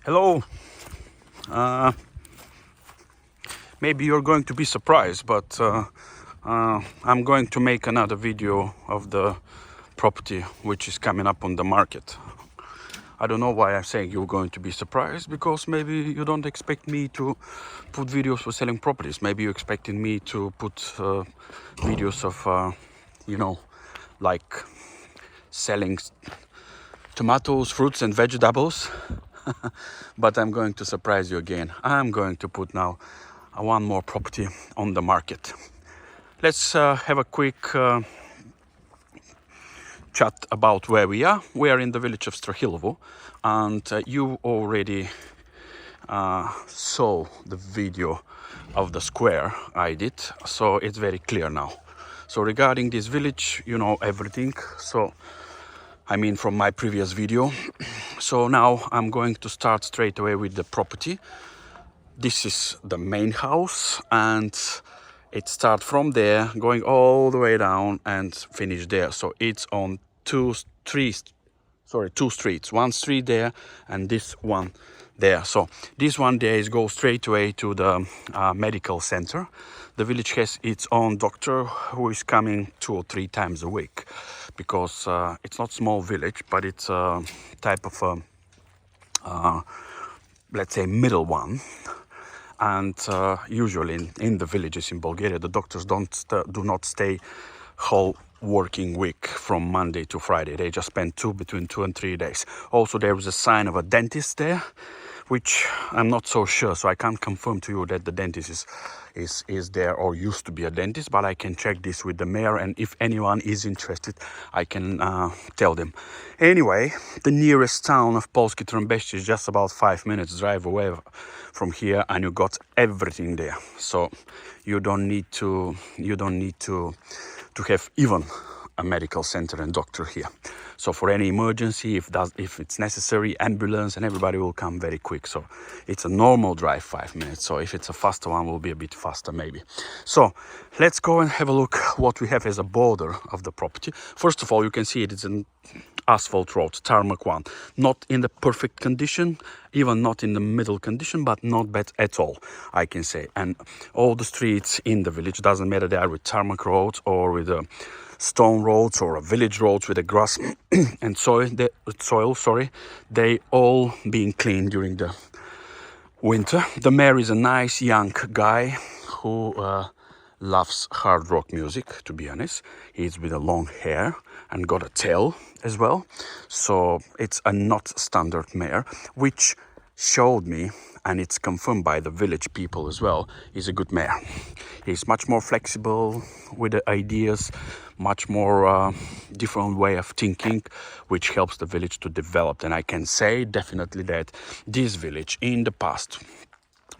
Hello. Uh, Maybe you're going to be surprised, but I'm going to make another video of the property which is coming up on the market. I don't know why I'm saying you're going to be surprised, because maybe you don't expect me to put videos for selling properties. Maybe you're expecting me to put videos of, like selling tomatoes, fruits and vegetables. But I'm going to surprise you again. I'm going to put now one more property on the market. Let's have a quick chat about where we are. We are in the village of Strahilovo, and you already saw the video of the square I did, so it's very clear now. So regarding this village, you know everything. So I mean, from my previous video. So now I'm going to start straight away with the property. This is the main house, and it starts from there, going all the way down and finish there. So it's on two streets. One street there and this one there. So this one there is go straight away to the medical center. The village has its own doctor who is coming 2 or 3 times a week, because it's not small village, but it's a type of let's say middle one. And usually in the villages in Bulgaria, the doctors do not stay whole working week from Monday to Friday. They just spend between 2 and 3 days. Also, there is a sign of a dentist there, which I'm not so sure, so I can't confirm to you that the dentist is there or used to be a dentist, but I can check this with the mayor, and if anyone is interested, I can tell them. Anyway, the nearest town of Polski Trąbeszczy is just about 5 minutes drive away from here, and you got everything there. So you don't need to have even a medical center and doctor here. So for any emergency, if it's necessary, ambulance and everybody will come very quick. So it's a normal drive 5 minutes. So if it's a faster one, will be a bit faster maybe. So let's go and have a look what we have as a border of the property. First of all, you can see it's an asphalt road, tarmac one, not in the perfect condition, even not in the middle condition, but not bad at all, I can say. And all the streets in the village, doesn't matter they are with tarmac roads or with stone roads or village roads with the grass and soil, they all being cleaned during the winter. The mayor is a nice young guy who loves hard rock music, to be honest. He's with a long hair and got a tail as well. So it's a not standard mayor, which showed me, and it's confirmed by the village people as well, he's a good mayor. He's much more flexible with the ideas, much more different way of thinking, which helps the village to develop. And I can say definitely that this village in the past,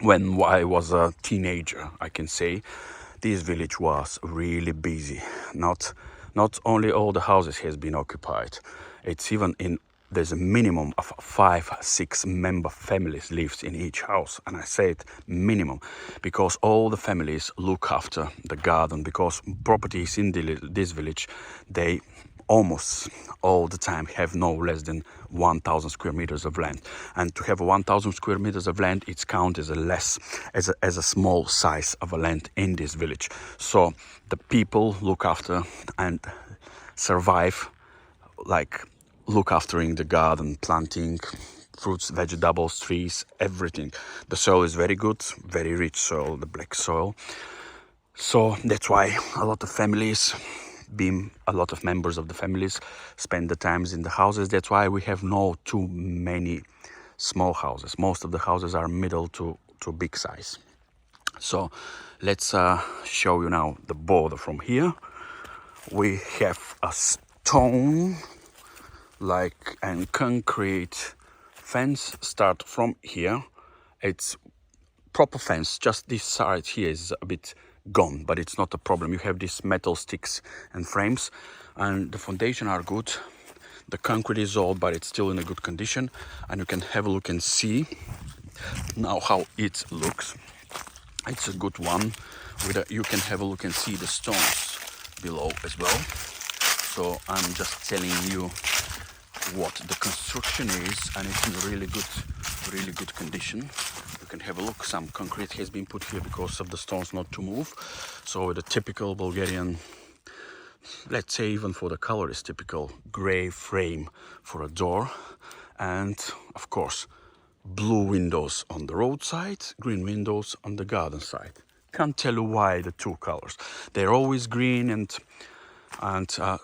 when I was a teenager, I can say this village was really busy. Not only all the houses has been occupied, it's even there's a minimum of 5-6 member families lives in each house. And I say it minimum because all the families look after the garden, because properties in this village, they almost all the time have no less than 1,000 square meters of land. And to have 1,000 square meters of land, it's counted as a small size of a land in this village. So the people look after and survive, like look aftering the garden, planting fruits, vegetables, trees, everything. The soil is very good, very rich soil, the black soil. So that's why a lot of members of the families spend the times in the houses. That's why we have not too many small houses. Most of the houses are middle to big size. So let's show you now the border from here. We have a stone and concrete fence start from here. It's proper fence, just this side here is a bit gone, but it's not a problem. You have these metal sticks and frames, and the foundation are good. The concrete is old, but it's still in a good condition, and you can have a look and see now how it looks. It's a good one. You can have a look and see the stones below as well. So I'm just telling you what the construction is, and it's in really good really good condition. You can have a look. Some concrete has been put here because of the stones not to move. So the typical Bulgarian, let's say even for the color, is typical gray frame for a door. And of course, blue windows on the roadside, green windows on the garden side. Can't tell you why the two colors. They're always green and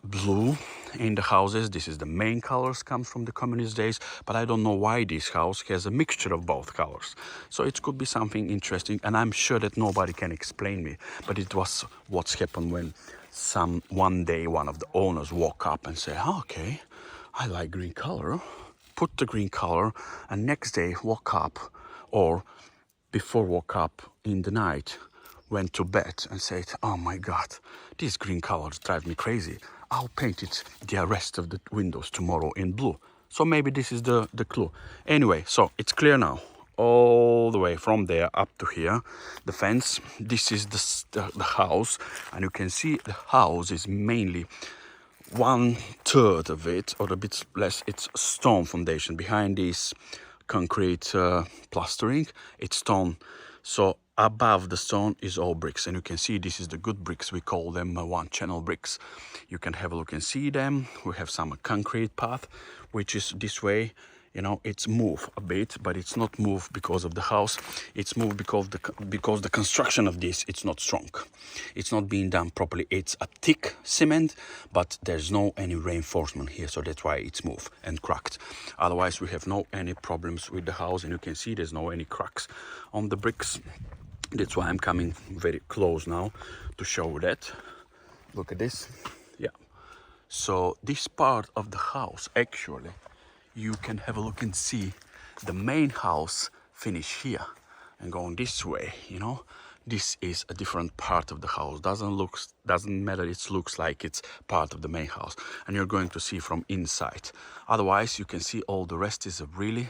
blue in the houses. This is the main colors, comes from the communist days, but I don't know why this house has a mixture of both colors. So it could be something interesting, and I'm sure that nobody can explain me, but it was what's happened when one day one of the owners woke up and said, oh, okay, I like green color, put the green color, and next day woke up, or before woke up in the night, went to bed and said, oh my god, these green colors drive me crazy. I'll paint it the rest of the windows tomorrow in blue. So maybe this is the clue. Anyway, so it's clear now. All the way from there up to here, the fence. This is the house, and you can see the house is mainly 1/3 of it, or a bit less, it's stone foundation. Behind this concrete plastering, it's stone. So above the stone is all bricks, and you can see this is the good bricks. We call them one channel bricks. You can have a look and see them. We have some concrete path, which is this way. You know, it's moved a bit, but it's not moved because of the house. It's moved because the construction of this, it's not strong. It's not being done properly. It's a thick cement, but there's no any reinforcement here, so that's why it's moved and cracked. Otherwise, we have no any problems with the house, and you can see there's no any cracks on the bricks. That's why I'm coming very close now to show that. Look at this. Yeah. So this part of the house, actually, you can have a look and see the main house finish here and going this way. You know, this is a different part of the house. Doesn't matter. It looks like it's part of the main house, and you're going to see from inside. Otherwise, you can see all the rest is a really,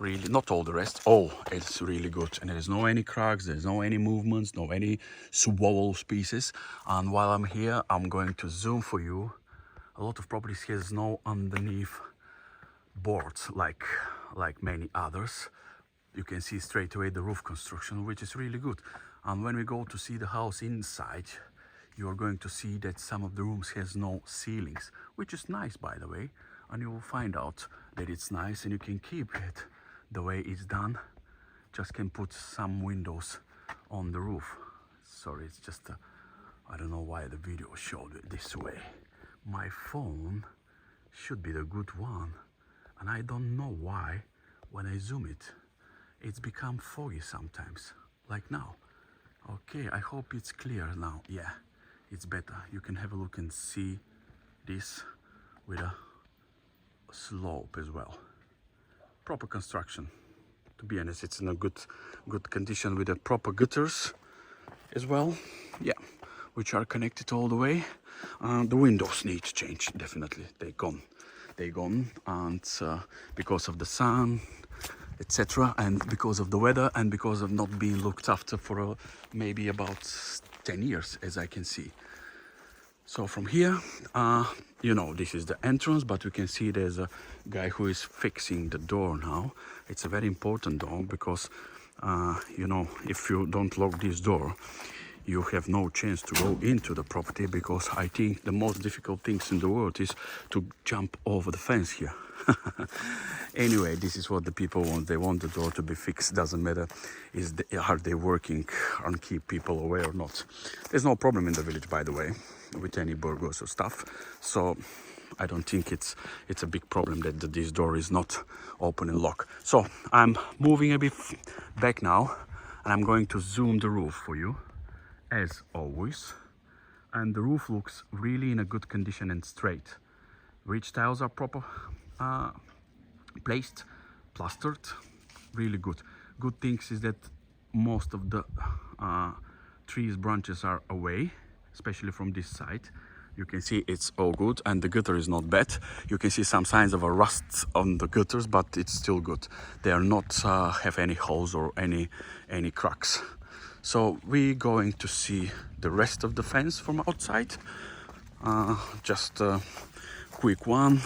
not all the rest. Oh, it's really good, and there's no any cracks. There's no any movements. No any swollen pieces. And while I'm here, I'm going to zoom for you. A lot of properties has no underneath boards like many others. You can see straight away the roof construction, which is really good. And when we go to see the house inside, you are going to see that some of the rooms has no ceilings, which is nice, by the way. And you will find out that it's nice, and you can keep it the way it's done. Just can put some windows on the roof. Sorry, it's just I don't know why the video showed it this way. My phone should be the good one, and I don't know why when I zoom it, it's become foggy sometimes, like now. Okay, I hope it's clear now. Yeah, it's better. You can have a look and see this with a slope as well. Proper construction. To be honest, it's in a good condition with the proper gutters as well. Yeah, which are connected all the way. The windows need to change, definitely. They're gone, and because of the sun, etc., and because of the weather, and because of not being looked after for maybe about 10 years, as I can see. So from here, you know, this is the entrance, but we can see there's a guy who is fixing the door now. It's a very important door because, you know, if you don't lock this door, you have no chance to go into the property, because I think the most difficult things in the world is to jump over the fence here. Anyway, this is what the people want. They want the door to be fixed. Doesn't matter are they working and keep people away or not. There's no problem in the village, by the way, with any burglars or stuff. So I don't think it's a big problem that this door is not open and locked. So I'm moving a bit back now, and I'm going to zoom the roof for you, as always. And the roof looks really in a good condition and straight. Ridge tiles are proper placed, plastered, really good. Good things is that most of the trees branches are away, especially from this side. You can see it's all good, and the gutter is not bad. You can see some signs of a rust on the gutters, but it's still good. They are not have any holes or any cracks. So we're going to see the rest of the fence from outside. Just a quick one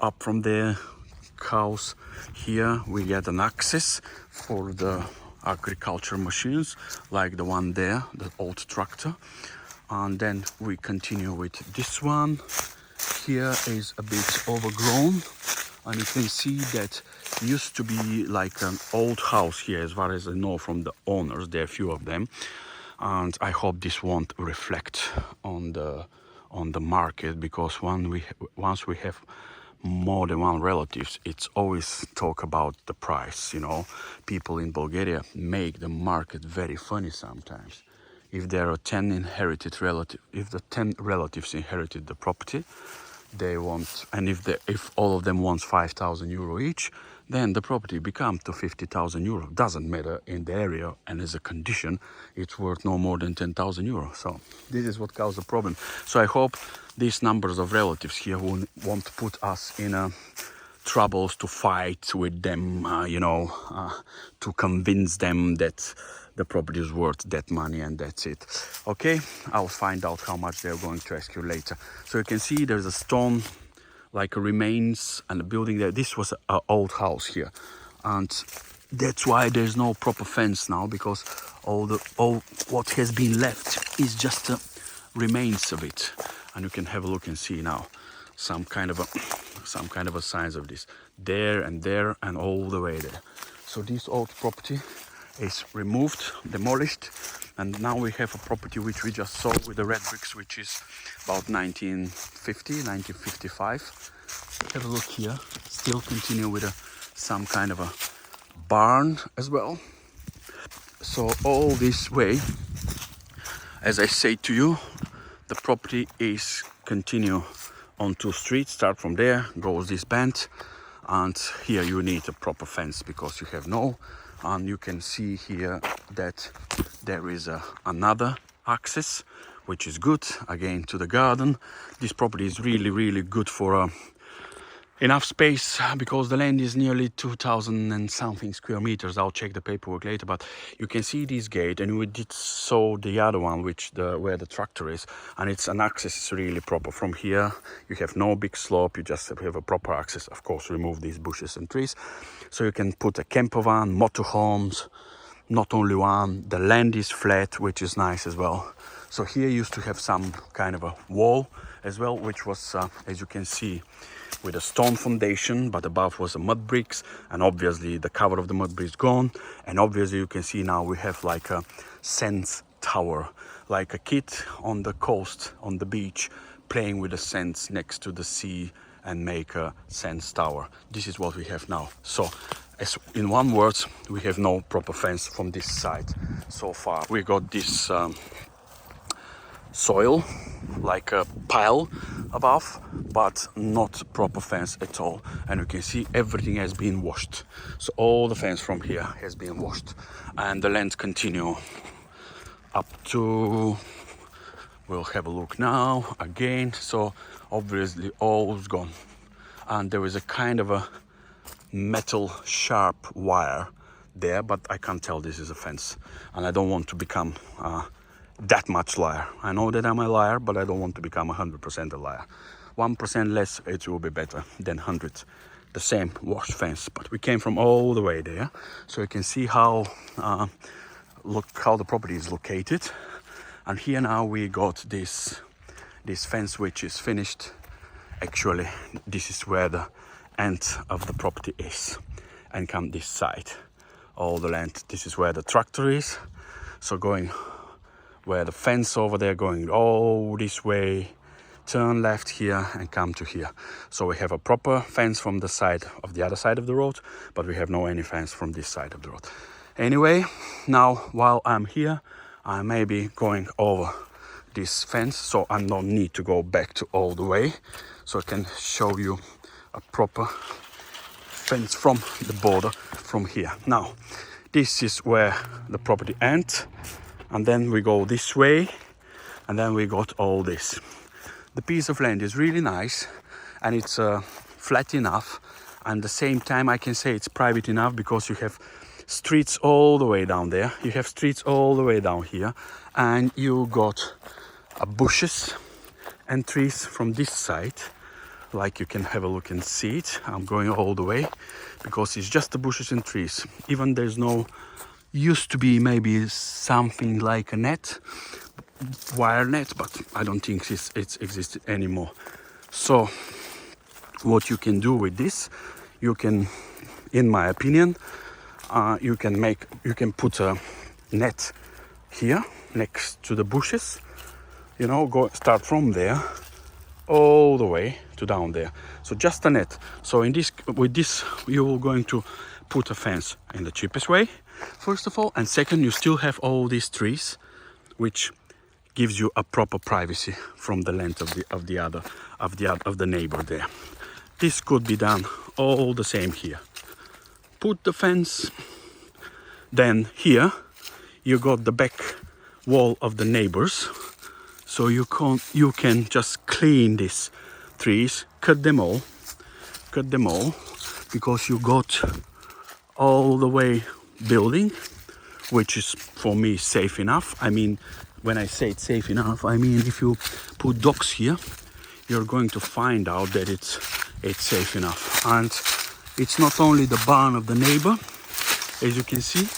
up from there house. Here we get an access for the agriculture machines, like the one there, the old tractor. And then we continue with this one. Here is a bit overgrown, and you can see that used to be like an old house here, as far as I know from the owners. There are a few of them, and I hope this won't reflect on the market, because once we have more than one relatives, it's always talk about the price. You know, people in Bulgaria make the market very funny sometimes. If there are 10 inherited relatives, if the 10 relatives inherited the property, they want, and if all of them wants 5,000 euro each, then the property becomes to 50,000 euro. Doesn't matter in the area, and as a condition, it's worth no more than 10,000 euro. So this is what causes the problem. So I hope these numbers of relatives here won't put us in troubles to fight with them, to convince them that the property is worth that money, and that's it. Okay, I'll find out how much they're going to ask you later. So you can see there's a stone, like a remains, and a building there. This was an old house here, and that's why there's no proper fence now, because all what has been left is just remains of it. And you can have a look and see now some kind of a signs of this there and there and all the way there. So this old property is removed, demolished, and now we have a property which we just saw with the red bricks, which is about 1950, 1955. Have a look here. Still continue with some kind of a barn as well. So all this way, as I say to you, the property is continue on 2 streets. Start from there, goes this bend, and here you need a proper fence because you have no. And you can see here that there is another access, which is good, again to the garden. This property is really good for enough space, because the land is nearly 2,000 and something square meters. I'll check the paperwork later, but you can see this gate, and we did saw the other one, where the tractor is, and it's an access is really proper. From here you have no big slope, you just have a proper access. Of course, remove these bushes and trees, so you can put a camper van, motorhomes, not only one. The land is flat, which is nice as well. So here used to have some kind of a wall as well, which was as you can see, with a stone foundation, but above was a mud bricks, and obviously the cover of the mud bricks gone. And obviously you can see now we have like a sands tower, like a kid on the coast, on the beach, playing with the sands next to the sea and make a sands tower. This is what we have now. So as in one word, we have no proper fence from this side so far. We got this soil, like a pile above, but not proper fence at all. And you can see everything has been washed. So all the fence from here has been washed, and the land continue up to, we'll have a look now again. So obviously all is gone, and there is a kind of a metal sharp wire there, but I can't tell this is a fence, and I don't want to become that much liar. I know that I'm a liar, but I don't want to become 100% a liar. 1% less, it will be better than 100 the same washed fence. But we came from all the way there, so you can see how look how the property is located. And here now we got this fence, which is finished. Actually, this is where the end of the property is, and come this side, all the land. This is where the tractor is, so going where the fence over there, going all this way, turn left here and come to here. So we have a proper fence from the side of the other side of the road, but we have no any fence from this side of the road. Anyway, now while I'm here, I may be going over this fence, so I don't need to go back to all the way, so I can show you a proper fence from the border from here. Now this is where the property ends, and then we go this way, and then we got all this. The piece of land is really nice, and it's flat enough, and at the same time I can say it's private enough, because you have streets all the way down there, you have streets all the way down here, and you got bushes and trees from this side, like you can have a look and see it. I'm going all the way because it's just the bushes and trees. Even there's no, used to be maybe something like a net, wire net, but I don't think it's existed anymore. So what you can do with this, you can, in my opinion, you can put a net here next to the bushes, you know, start from there all the way to down there. So just a net. So with this you're going to put a fence in the cheapest way, first of all, and second, you still have all these trees, which gives you a proper privacy from the length of the neighbor there. This could be done all the same here. Put the fence, then here you got the back wall of the neighbors, so you can just clean these trees, cut them all, because you got all the way building, which is for me safe enough. I mean, when I say it's safe enough, I mean if you put dogs here, you're going to find out that it's safe enough. And it's not only the barn of the neighbor, as you can see,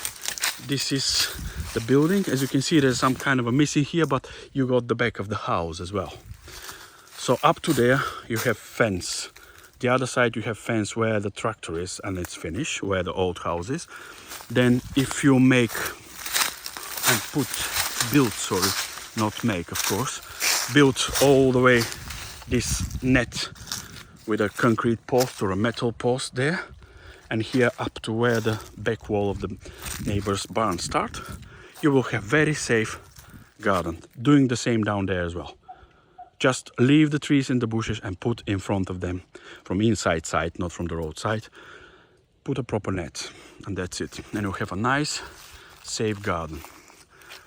this is the building. As you can see, there's some kind of a missing here, but you got the back of the house as well. So up to there you have fence. The other side you have fence where the tractor is and it's finished, where the old house is. Then if you build all the way this net with a concrete post or a metal post there, and here up to where the back wall of the neighbor's barn start, you will have very safe garden. Doing the same down there as well. Just leave the trees and the bushes and put in front of them, from inside side, not from the road side, put a proper net, and that's it. And you'll have a nice safe garden.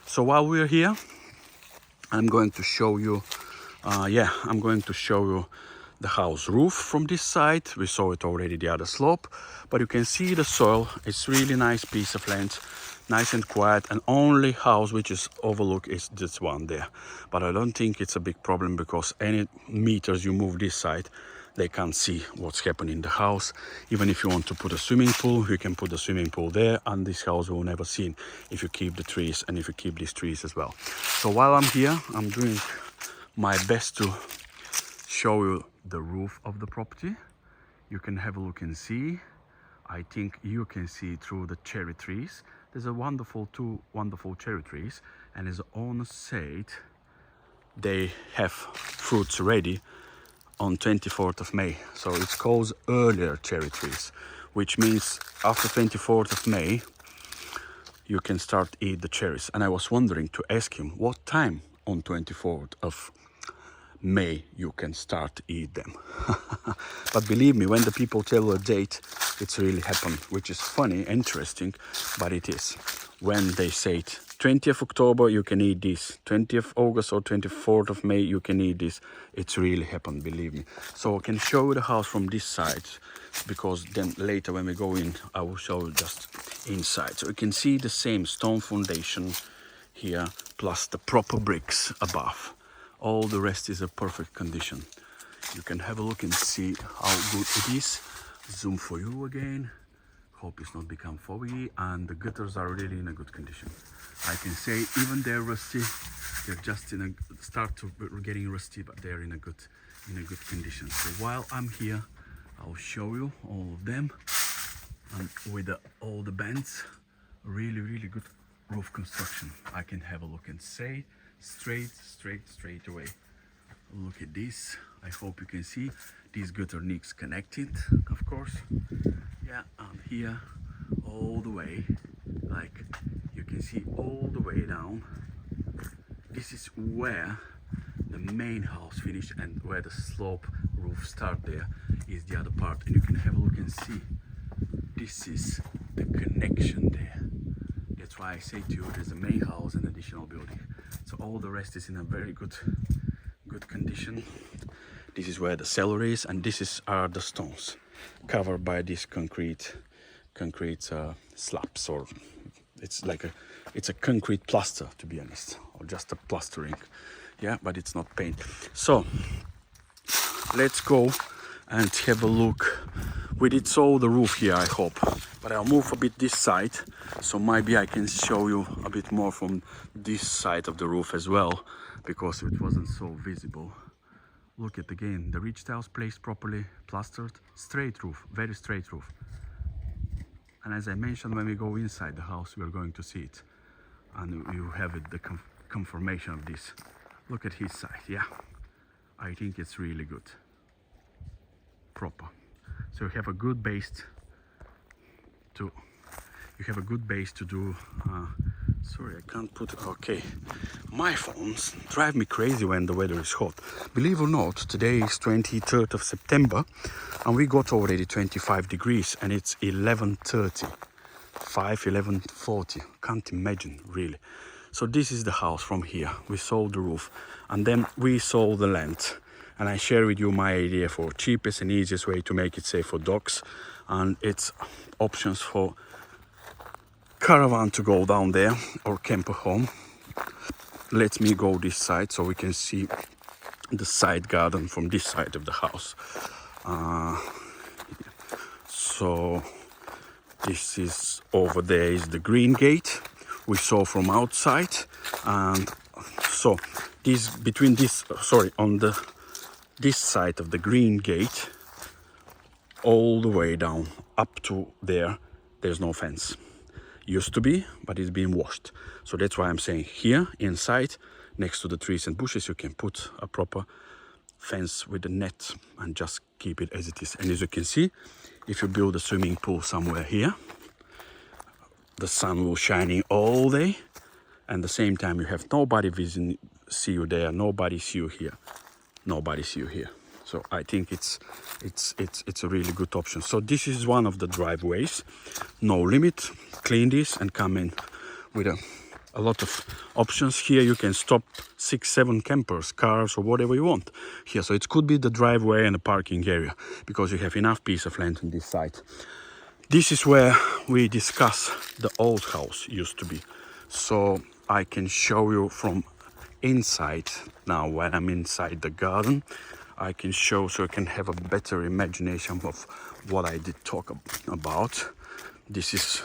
So while we're here, I'm going to show you the house roof from this side. We saw it already, the other slope, but you can see the soil. It's really nice piece of land, nice and quiet, and only house which is overlooked is this one there. But I don't think it's a big problem, because any meters you move this side, they can't see what's happening in the house. Even if you want to put a swimming pool, you can put a swimming pool there, and this house will never seen if you keep the trees and if you keep these trees as well. So while I'm here, I'm doing my best to show you the roof of the property. You can have a look and see. I think you can see through the cherry trees. There's two wonderful cherry trees, and as the owner said, they have fruits ready on 24th of May. So it's called earlier cherry trees, which means after 24th of May you can start eat the cherries. And I was wondering to ask him what time on 24th of May you can start eat them. But believe me, when the people tell a date, it's really happened, which is funny, interesting, but it is. When they say it, 20th October you can eat this, 20th August or 24th of May you can eat this, it's really happened, believe me. So I can show you the house from this side, because then later when we go in I will show you just inside. So you can see the same stone foundation here, plus the proper bricks above. All the rest is a perfect condition. You can have a look and see how good it is. Zoom for you again. Hope it's not become foggy, and the gutters are really in a good condition. I can say even they're rusty, they're just start to getting rusty, but they're in a good condition. So while I'm here, I'll show you all of them, and with all the bends, really good roof construction. I can have a look and say straight away. Look at this. I hope you can see these gutter needs connected, of course. Yeah, and here all the way, like you can see all the way down. This is where the main house finished, and where the slope roof start there is the other part. And you can have a look and see this is the connection there. That's why I say to you, there's a main house and additional building. So all the rest is in a very good condition. This is where the cellar is, and this are the stones covered by this concrete slabs, or it's a concrete plaster, to be honest, or just a plastering. Yeah, but it's not paint. So let's go and have a look. We did saw the roof here, I hope, but I'll move a bit this side, so maybe I can show you a bit more from this side of the roof as well, because it wasn't so visible. Look at again, the ridge tiles placed properly, plastered, straight roof, very straight roof. And as I mentioned, when we go inside the house, we're going to see it, and you have it, the confirmation of this. Look at his side, yeah, I think it's really good, proper. So you have a good base to do. Sorry, I can't put it. Okay, my phones drive me crazy when the weather is hot. Believe it or not, today is 23rd of September, and we got already 25 degrees, and it's 11:30, 11:40. Can't imagine, really. So this is the house from here. We sold the roof, and then we sold the land. And I share with you my idea for cheapest and easiest way to make it safe for dogs, and it's options for caravan to go down there or camper home. Let me go this side so we can see the side garden from this side of the house. So this is over there is the green gate we saw from outside, and so this between this on this side of the green gate all the way down up to there, there's no fence. Used to be, but it's been washed. So that's why I'm saying here inside, next to the trees and bushes, you can put a proper fence with a net and just keep it as it is. And as you can see, if you build a swimming pool somewhere here, the sun will shining all day, and at the same time you have nobody visiting, see you there, nobody see you here, nobody see you here. So I think it's a really good option. So this is one of the driveways, no limit. Clean this and come in with a lot of options. Here you can stop 6-7 campers, cars, or whatever you want here. So it could be the driveway and the parking area, because you have enough piece of land on this side. This is where we discuss the old house used to be. So I can show you from inside now. When I'm inside the garden, I can show, so I can have a better imagination of what I did talk about. This is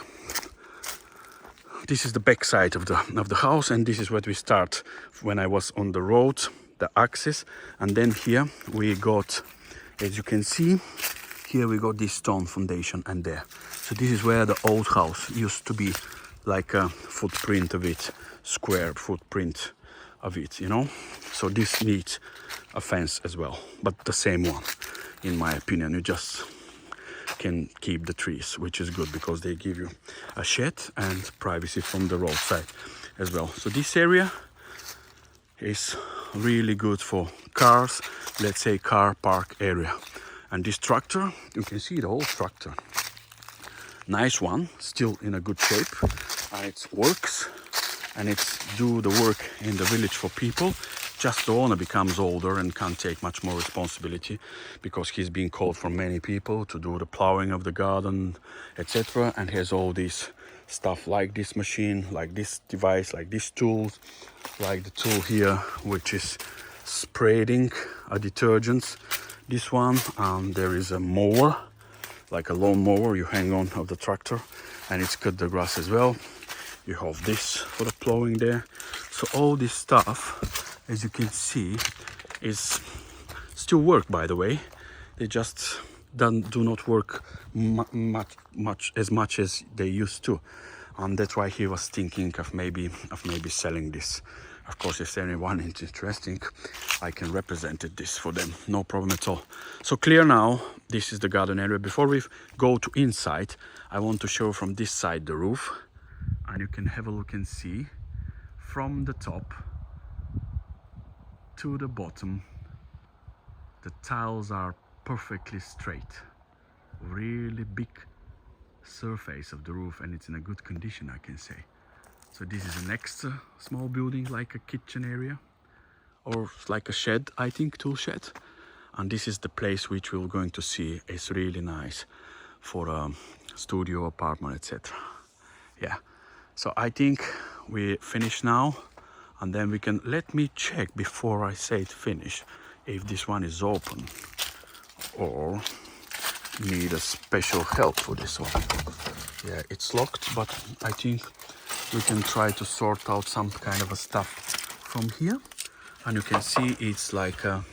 the back side of the house, and this is where we start when I was on the road, the access. And then here we got, as you can see, here we got this stone foundation, and there. So this is where the old house used to be, like a footprint of it, square footprint of it, you know. So this needs a fence as well, but the same one, in my opinion. You just can keep the trees, which is good, because they give you a shed and privacy from the roadside as well. So this area is really good for cars, let's say car park area. And this tractor, you can see the whole tractor, nice one, still in a good shape, and it works, and it's do the work in the village for people. Just the owner becomes older and can't take much more responsibility, because he's being called from many people to do the plowing of the garden, etc., and has all this stuff like this machine, like this device, like these tools, like the tool here which is spreading a detergent, this one. There is a mower, like a lawn mower you hang on of the tractor, and it's cut the grass as well. You have this for the plowing there. So all this stuff, as you can see, is still work, by the way. They just do not work much as they used to, and that's why he was thinking of maybe selling this. Of course, if anyone is interested, I can represent this for them, no problem at all. So clear now, this is the garden area. Before we go to inside, I want to show from this side the roof, and you can have a look and see from the top to the bottom, the tiles are perfectly straight. Really big surface of the roof, and it's in a good condition, I can say. So this is an extra small building, like a kitchen area or like a shed, I think, tool shed. And this is the place which we're going to see. It's really nice for a studio, apartment, etc. Yeah, so I think we finish now, and then we can, let me check before I say it finish, if this one is open or need a special help for this one. Yeah, it's locked, but I think we can try to sort out some kind of a stuff from here. And you can see it's like a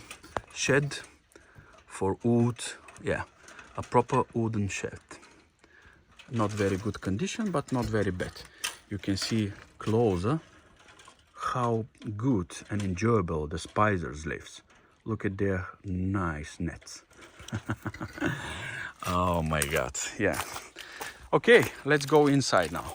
shed for wood. Yeah, a proper wooden shed. Not very good condition, but not very bad. You can see closer how good and enjoyable the spiders lives. Look at their nice nets. Oh my god, yeah. Okay, let's go inside now.